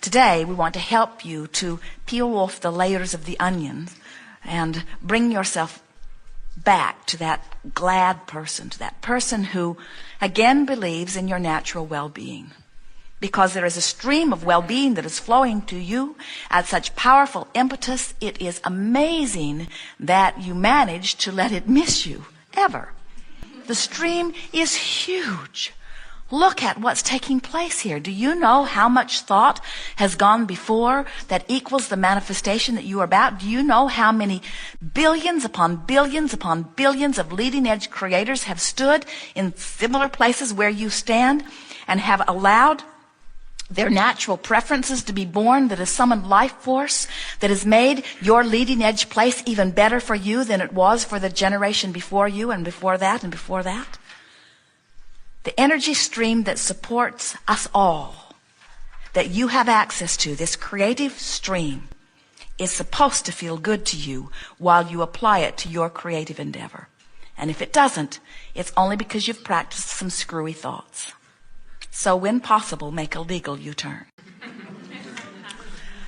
today we want to help you to peel off the layers of the onion and bring yourself back to that glad person, to that person who again believes in your natural well-being. Because there is a stream of well-being that is flowing to you at such powerful impetus, it is amazing that you manage to let it miss you ever. The stream is huge. Look at what's taking place here. Do you know how much thought has gone before that equals the manifestation that you are about? Do you know how many billions upon billions upon billions of leading edge creators have stood in similar places where you stand and have allowed their natural preferences to be born, that has summoned life force, that has made your leading edge place even better for you than it was for the generation before you and before that and before that? The energy stream that supports us all, that you have access to, this creative stream, is supposed to feel good to you while you apply it to your creative endeavor. And if it doesn't, it's only because you've practiced some screwy thoughts. So when possible, make a legal U-turn.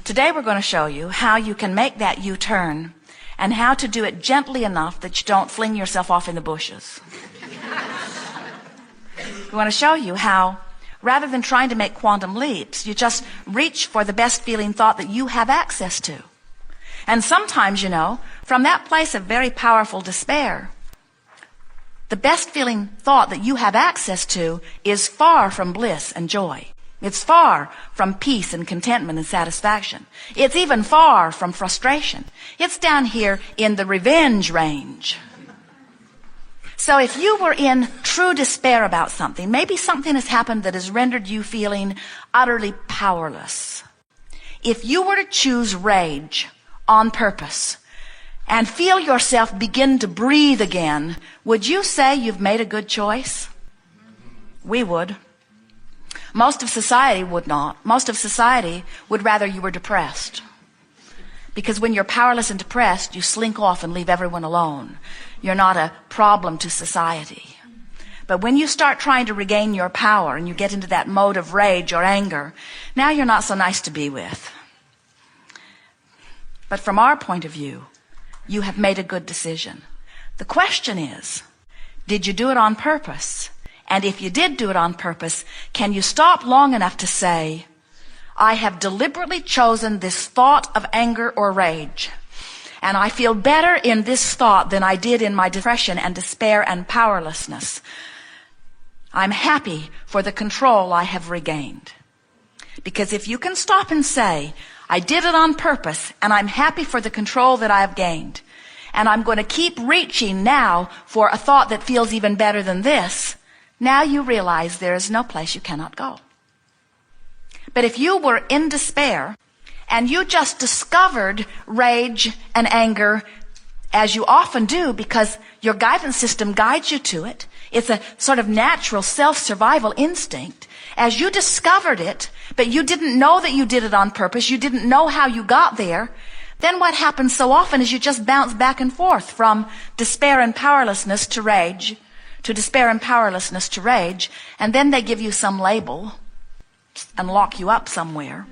Today we're going to show you how you can make that U-turn and how to do it gently enough that you don't fling yourself off in the bushes. We want to show you how, rather than trying to make quantum leaps, you just reach for the best feeling thought that you have access to. And sometimes, from that place of very powerful despair, the best feeling thought that you have access to is far from bliss and joy. It's far from peace and contentment and satisfaction. It's even far from frustration. It's down here in the revenge range. So if you were in true despair about something, maybe something has happened that has rendered you feeling utterly powerless. If you were to choose rage on purpose and feel yourself begin to breathe again, would you say you've made a good choice? We would. Most of society would not. Most of society would rather you were depressed. Because when you're powerless and depressed, you slink off and leave everyone alone. You're not a problem to society. But when you start trying to regain your power and you get into that mode of rage or anger, now you're not so nice to be with. But from our point of view, you have made a good decision. The question is, did you do it on purpose? And if you did do it on purpose, can you stop long enough to say, I have deliberately chosen this thought of anger or rage, and I feel better in this thought than I did in my depression and despair and powerlessness. I'm happy for the control I have regained. Because if you can stop and say, I did it on purpose, and I'm happy for the control that I have gained, and I'm going to keep reaching now for a thought that feels even better than this, now you realize there is no place you cannot go. But if you were in despair, and you just discovered rage and anger, as you often do because your guidance system guides you to it, it's a sort of natural self-survival instinct. As you discovered it, but you didn't know that you did it on purpose, you didn't know how you got there, then what happens so often is you just bounce back and forth from despair and powerlessness to rage, to despair and powerlessness to rage, and then they give you some label and lock you up somewhere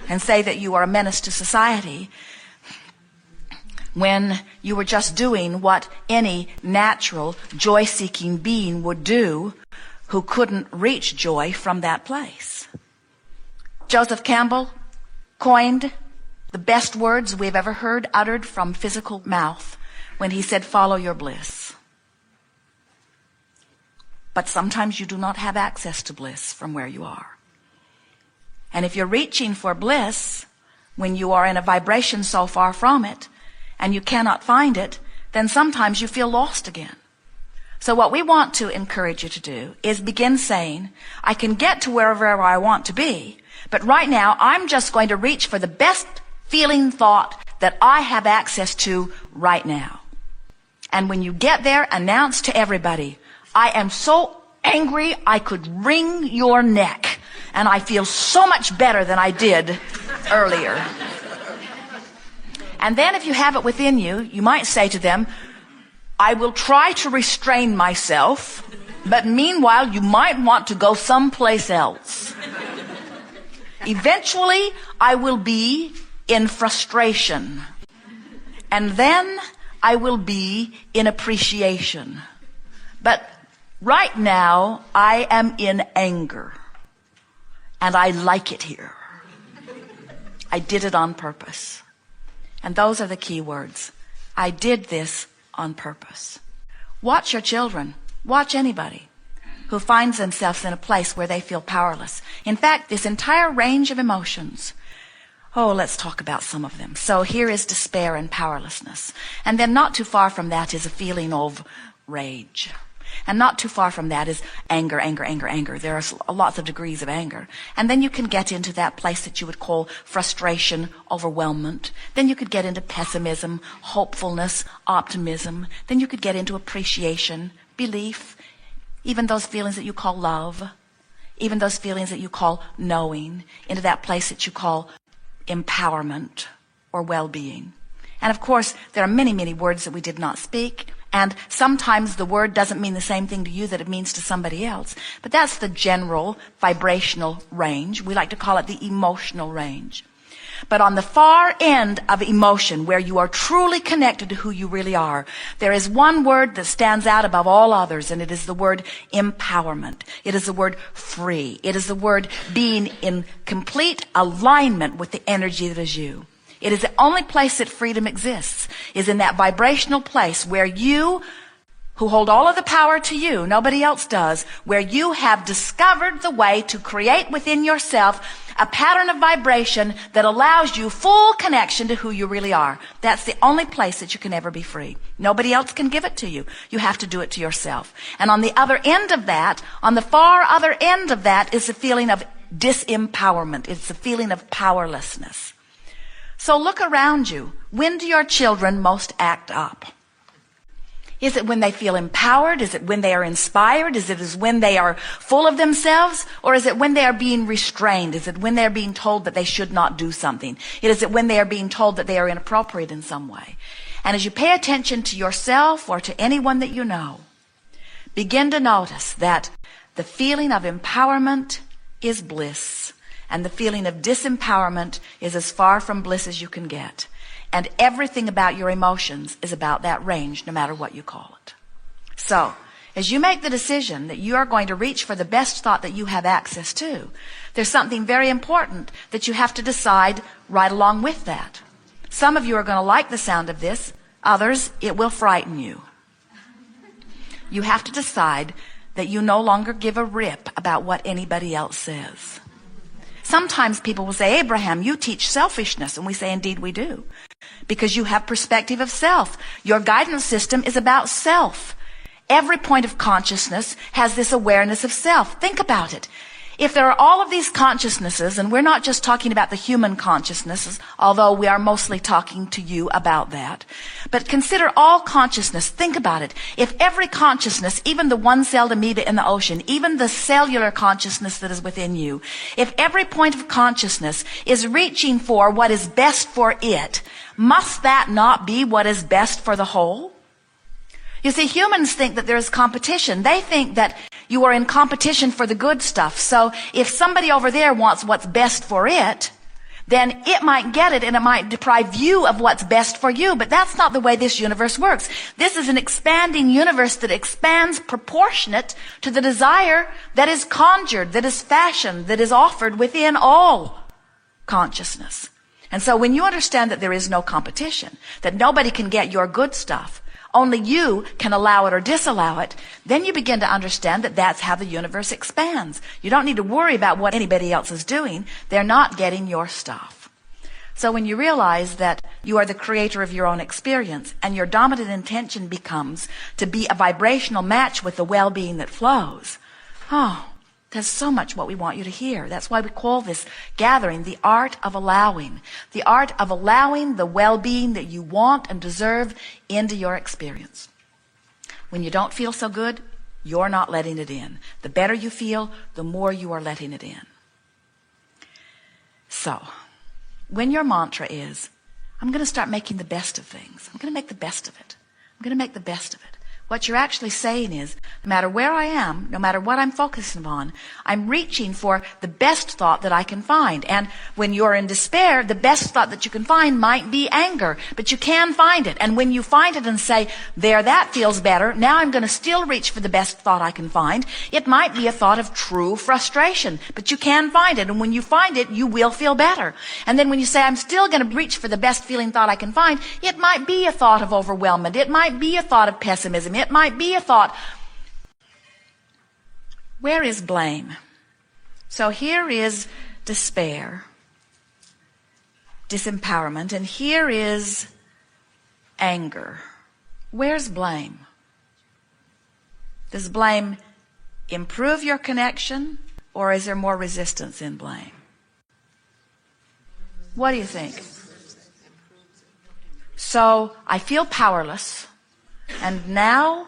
and say that you are a menace to society, when you were just doing what any natural joy-seeking being would do who couldn't reach joy from that place. Joseph Campbell coined the best words we've ever heard uttered from physical mouth when he said, follow your bliss. But sometimes you do not have access to bliss from where you are. And if you're reaching for bliss when you are in a vibration so far from it and you cannot find it, then sometimes you feel lost again. So what we want to encourage you to do is begin saying, I can get to wherever I want to be, but right now I'm just going to reach for the best feeling thought that I have access to right now. And when you get there, announce to everybody, I am so angry I could wring your neck. And I feel so much better than I did earlier. And then if you have it within you, you might say to them, I will try to restrain myself, but meanwhile you might want to go someplace else. Eventually, I will be in frustration. And then I will be in appreciation. But right now, I am in anger. And I like it here. I did it on purpose. And those are the key words. I did this on purpose. Watch your children. Watch anybody who finds themselves in a place where they feel powerless. In fact, this entire range of emotions. Oh, let's talk about some of them. So here is despair and powerlessness. And then not too far from that is a feeling of rage. And not too far from that is anger, anger, anger, anger. There are lots of degrees of anger. And then you can get into that place that you would call frustration, overwhelmment. Then you could get into pessimism, hopefulness, optimism. Then you could get into appreciation, belief, even those feelings that you call love, even those feelings that you call knowing, into that place that you call empowerment or well-being. And of course, there are many, many words that we did not speak. And sometimes the word doesn't mean the same thing to you that it means to somebody else. But that's the general vibrational range. We like to call it the emotional range. But on the far end of emotion, where you are truly connected to who you really are, there is one word that stands out above all others, and it is the word empowerment. It is the word free. It is the word being in complete alignment with the energy that is you. It is the only place that freedom exists, is in that vibrational place where you, who hold all of the power to you, nobody else does, where you have discovered the way to create within yourself a pattern of vibration that allows you full connection to who you really are. That's the only place that you can ever be free. Nobody else can give it to you. You have to do it to yourself. And on the other end of that, on the far other end of that, is the feeling of disempowerment. It's the feeling of powerlessness. So look around you. When do your children most act up? Is it when they feel empowered? Is it when they are inspired? Is it when they are full of themselves? Or is it when they are being restrained? Is it when they are being told that they should not do something? Is it when they are being told that they are inappropriate in some way? And as you pay attention to yourself or to anyone that you know, begin to notice that the feeling of empowerment is bliss. And the feeling of disempowerment is as far from bliss as you can get. And everything about your emotions is about that range, no matter what you call it. So, as you make the decision that you are going to reach for the best thought that you have access to, there's something very important that you have to decide right along with that. Some of you are going to like the sound of this. Others, it will frighten you. You have to decide that you no longer give a rip about what anybody else says. Sometimes people will say, Abraham, you teach selfishness. And we say, indeed we do. Because you have perspective of self. Your guidance system is about self. Every point of consciousness has this awareness of self. Think about it. If there are all of these consciousnesses, and we're not just talking about the human consciousnesses, although we are mostly talking to you about that, but consider all consciousness. Think about it. If every consciousness, even the one-celled amoeba in the ocean, even the cellular consciousness that is within you, if every point of consciousness is reaching for what is best for it, must that not be what is best for the whole? You see, humans think that there is competition. They think that you are in competition for the good stuff. So if somebody over there wants what's best for it, then it might get it and it might deprive you of what's best for you. But that's not the way this universe works. This is an expanding universe that expands proportionate to the desire that is conjured, that is fashioned, that is offered within all consciousness. And so when you understand that there is no competition, that nobody can get your good stuff, only you can allow it or disallow it, then you begin to understand that that's how the universe expands. You don't need to worry about what anybody else is doing. They're not getting your stuff. So when you realize that you are the creator of your own experience and your dominant intention becomes to be a vibrational match with the well-being that flows, there's so much what we want you to hear. That's why we call this gathering the art of allowing. The art of allowing the well-being that you want and deserve into your experience. When you don't feel so good, you're not letting it in. The better you feel, the more you are letting it in. So, when your mantra is, I'm going to start making the best of things. I'm going to make the best of it. I'm going to make the best of it. What you're actually saying is, no matter where I am, no matter what I'm focusing on, I'm reaching for the best thought that I can find. And when you're in despair, the best thought that you can find might be anger, but you can find it. And when you find it and say, there, that feels better, now I'm going to still reach for the best thought I can find. It might be a thought of true frustration, but you can find it. And when you find it, you will feel better. And then when you say, I'm still going to reach for the best feeling thought I can find, it might be a thought of overwhelmment. It might be a thought of pessimism. It might be a thought. Where is blame? So here is despair, disempowerment, and here is anger. Where's blame? Does blame improve your connection, or is there more resistance in blame? What do you think? So I feel powerless, and now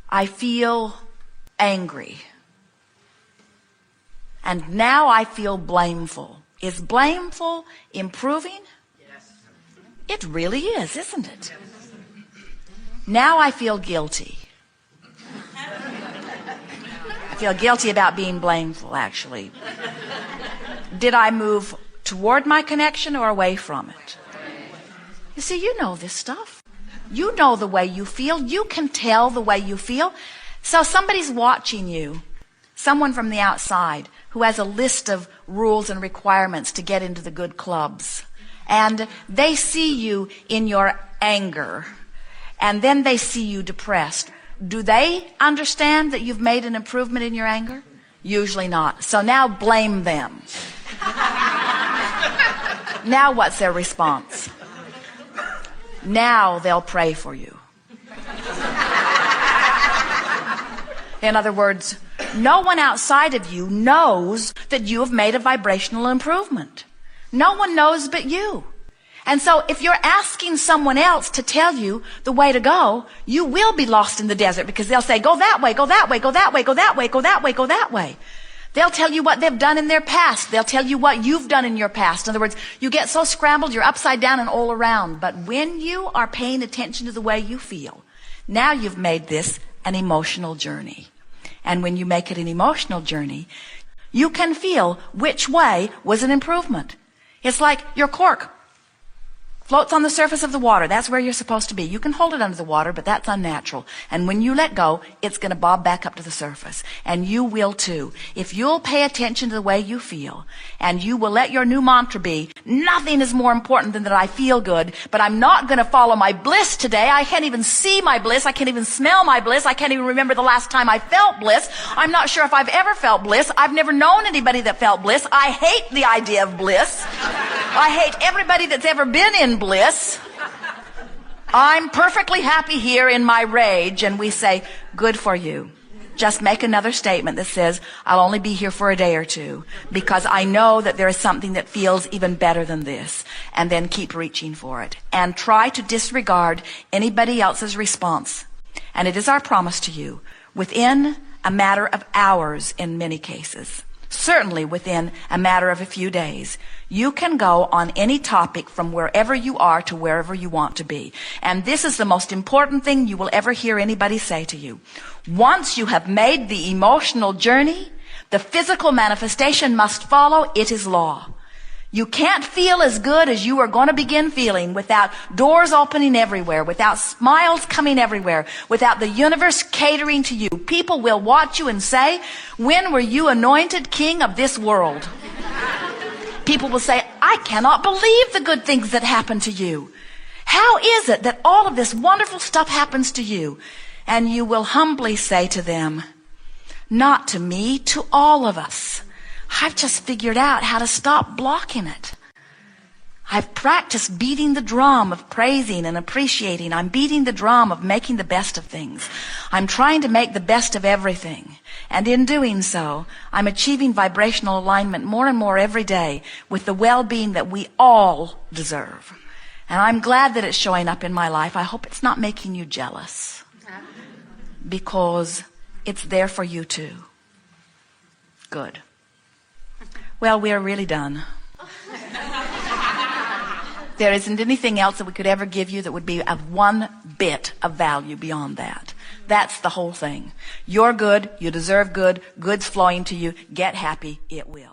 I feel angry. And now I feel blameful. Is blameful improving? Yes. It really is, isn't it? Now I feel guilty. I feel guilty about being blameful, actually. Did I move toward my connection or away from it? You see, you know this stuff. You know the way you feel. You can tell the way you feel. So somebody's watching you, someone from the outside who has a list of rules and requirements to get into the good clubs. And they see you in your anger. And then they see you depressed. Do they understand that you've made an improvement in your anger? Usually not. So now blame them. Now what's their response? Now they'll pray for you. In other words, no one outside of you knows that you have made a vibrational improvement. No one knows but you. And so if you're asking someone else to tell you the way to go, you will be lost in the desert, because they'll say, go that way, go that way, go that way, go that way, go that way, go that way. They'll tell you what they've done in their past. They'll tell you what you've done in your past. In other words, you get so scrambled, you're upside down and all around. But when you are paying attention to the way you feel, now you've made this an emotional journey. And when you make it an emotional journey, you can feel which way was an improvement. It's like your cork floats on the surface of the water. That's where you're supposed to be. You can hold it under the water, but that's unnatural. And when you let go, it's going to bob back up to the surface. And you will too. If you'll pay attention to the way you feel, and you will let your new mantra be, nothing is more important than that I feel good, but I'm not going to follow my bliss today. I can't even see my bliss. I can't even smell my bliss. I can't even remember the last time I felt bliss. I'm not sure if I've ever felt bliss. I've never known anybody that felt bliss. I hate the idea of bliss. I hate everybody that's ever been in bliss. I'm perfectly happy here in my rage. And we say, good for you. Just make another statement that says, I'll only be here for a day or two because I know that there is something that feels even better than this. And then keep reaching for it. And try to disregard anybody else's response. And it is our promise to you, within a matter of hours in many cases, certainly within a matter of a few days, you can go on any topic from wherever you are to wherever you want to be. And this is the most important thing you will ever hear anybody say to you. Once you have made the emotional journey, the physical manifestation must follow. It is law. You can't feel as good as you are going to begin feeling without doors opening everywhere, without smiles coming everywhere, without the universe catering to you. People will watch you and say, when were you anointed king of this world? People will say, I cannot believe the good things that happen to you. How is it that all of this wonderful stuff happens to you? And you will humbly say to them, not to me, to all of us. I've just figured out how to stop blocking it. I've practiced beating the drum of praising and appreciating. I'm beating the drum of making the best of things. I'm trying to make the best of everything. And in doing so, I'm achieving vibrational alignment more and more every day with the well-being that we all deserve. And I'm glad that it's showing up in my life. I hope it's not making you jealous, because it's there for you too. Good. Well, we are really done. There isn't anything else that we could ever give you that would be of one bit of value beyond that. That's the whole thing. You're good. You deserve good. Good's flowing to you. Get happy. It will.